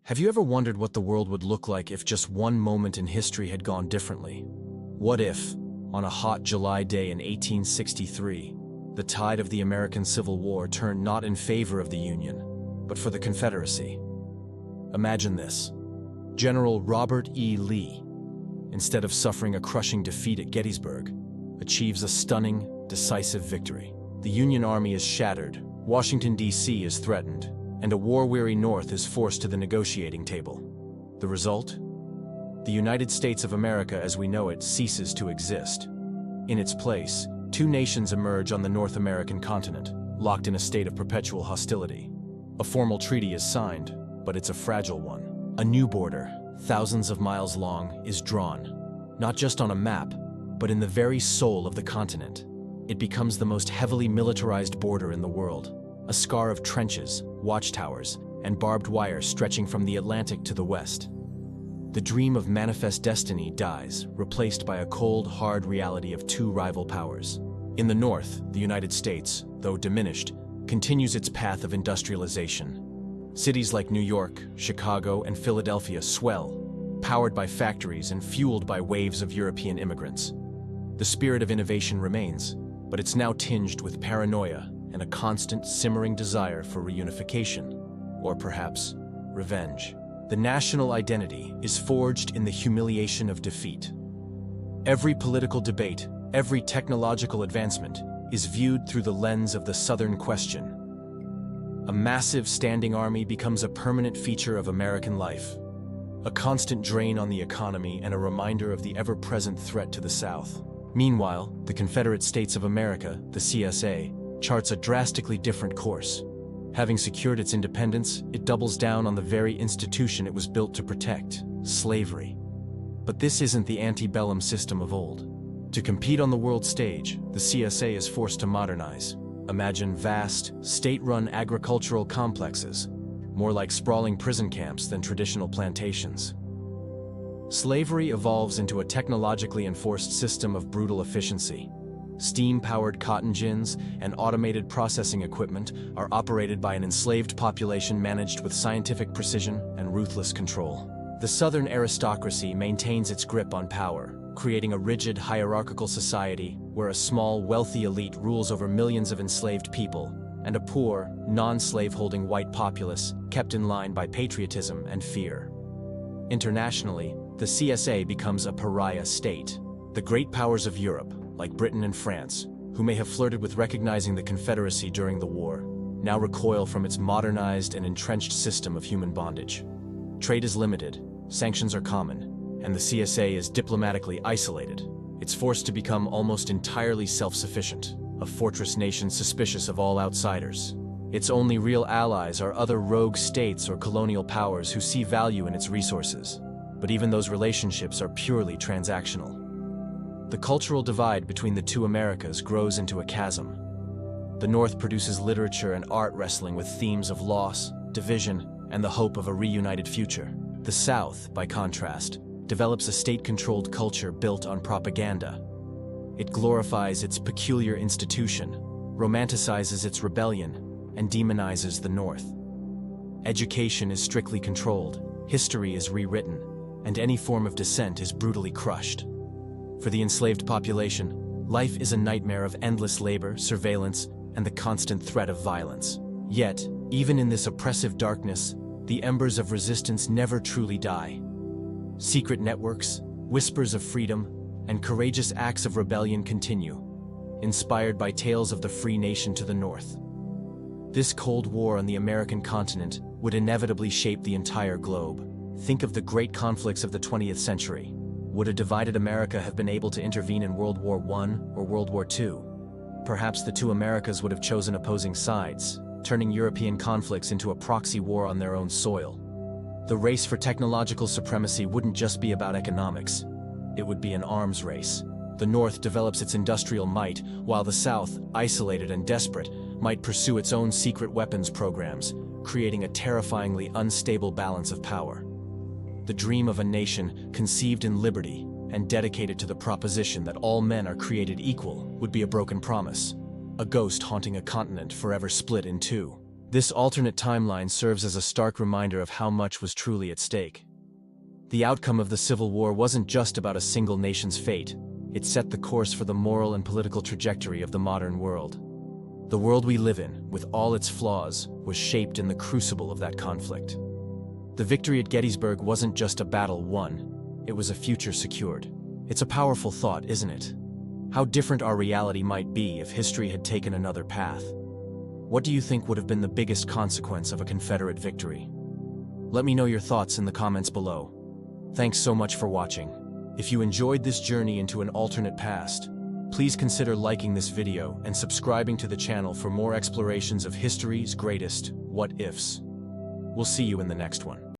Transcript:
Have you ever wondered what the world would look like if just one moment in history had gone differently? What if, on a hot July day in 1863, the tide of the American Civil War turned not in favor of the Union, but for the Confederacy? Imagine this. General Robert E. Lee, instead of suffering a crushing defeat at Gettysburg, achieves a stunning, decisive victory. The Union Army is shattered, Washington, D.C. is threatened, and a war-weary North is forced to the negotiating table. The result? The United States of America as we know it ceases to exist. In its place, two nations emerge on the North American continent, locked in a state of perpetual hostility. A formal treaty is signed, but it's a fragile one. A new border, thousands of miles long, is drawn, not just on a map, but in the very soul of the continent. It becomes the most heavily militarized border in the world, a scar of trenches, watchtowers, and barbed wire stretching from the Atlantic to the west. The dream of manifest destiny dies, replaced by a cold, hard reality of two rival powers. In the north, the United States, though diminished, continues its path of industrialization. Cities like New York, Chicago, and Philadelphia swell, powered by factories and fueled by waves of European immigrants. The spirit of innovation remains, but it's now tinged with paranoia and a constant, simmering desire for reunification, or perhaps revenge. The national identity is forged in the humiliation of defeat. Every political debate, every technological advancement is viewed through the lens of the Southern question. A massive standing army becomes a permanent feature of American life, a constant drain on the economy and a reminder of the ever-present threat to the South. Meanwhile, the Confederate States of America, the CSA, charts a drastically different course. Having secured its independence, it doubles down on the very institution it was built to protect: slavery. But this isn't the antebellum system of old. To compete on the world stage, the CSA is forced to modernize. Imagine vast, state-run agricultural complexes, more like sprawling prison camps than traditional plantations. Slavery evolves into a technologically enforced system of brutal efficiency. Steam-powered cotton gins and automated processing equipment are operated by an enslaved population managed with scientific precision and ruthless control. The Southern aristocracy maintains its grip on power, creating a rigid, hierarchical society where a small, wealthy elite rules over millions of enslaved people, and a poor, non-slave-holding white populace kept in line by patriotism and fear. Internationally, the CSA becomes a pariah state. The great powers of Europe, like Britain and France, who may have flirted with recognizing the Confederacy during the war, now recoil from its modernized and entrenched system of human bondage. Trade is limited, sanctions are common, and the CSA is diplomatically isolated. It's forced to become almost entirely self-sufficient, a fortress nation suspicious of all outsiders. Its only real allies are other rogue states or colonial powers who see value in its resources. But even those relationships are purely transactional. The cultural divide between the two Americas grows into a chasm. The North produces literature and art wrestling with themes of loss, division, and the hope of a reunited future. The South, by contrast, develops a state-controlled culture built on propaganda. It glorifies its peculiar institution, romanticizes its rebellion, and demonizes the North. Education is strictly controlled, history is rewritten, and any form of dissent is brutally crushed. For the enslaved population, life is a nightmare of endless labor, surveillance, and the constant threat of violence. Yet, even in this oppressive darkness, the embers of resistance never truly die. Secret networks, whispers of freedom, and courageous acts of rebellion continue, inspired by tales of the free nation to the north. This Cold War on the American continent would inevitably shape the entire globe. Think of the great conflicts of the 20th century. Would a divided America have been able to intervene in World War I or World War II? Perhaps the two Americas would have chosen opposing sides, turning European conflicts into a proxy war on their own soil. The race for technological supremacy wouldn't just be about economics. It would be an arms race. The North develops its industrial might, while the South, isolated and desperate, might pursue its own secret weapons programs, creating a terrifyingly unstable balance of power. The dream of a nation conceived in liberty and dedicated to the proposition that all men are created equal would be a broken promise, a ghost haunting a continent forever split in two. This alternate timeline serves as a stark reminder of how much was truly at stake. The outcome of the Civil War wasn't just about a single nation's fate. It set the course for the moral and political trajectory of the modern world. The world we live in, with all its flaws, was shaped in the crucible of that conflict. The victory at Gettysburg wasn't just a battle won, it was a future secured. It's a powerful thought, isn't it? How different our reality might be if history had taken another path. What do you think would have been the biggest consequence of a Confederate victory? Let me know your thoughts in the comments below. Thanks so much for watching. If you enjoyed this journey into an alternate past, please consider liking this video and subscribing to the channel for more explorations of history's greatest what-ifs. We'll see you in the next one.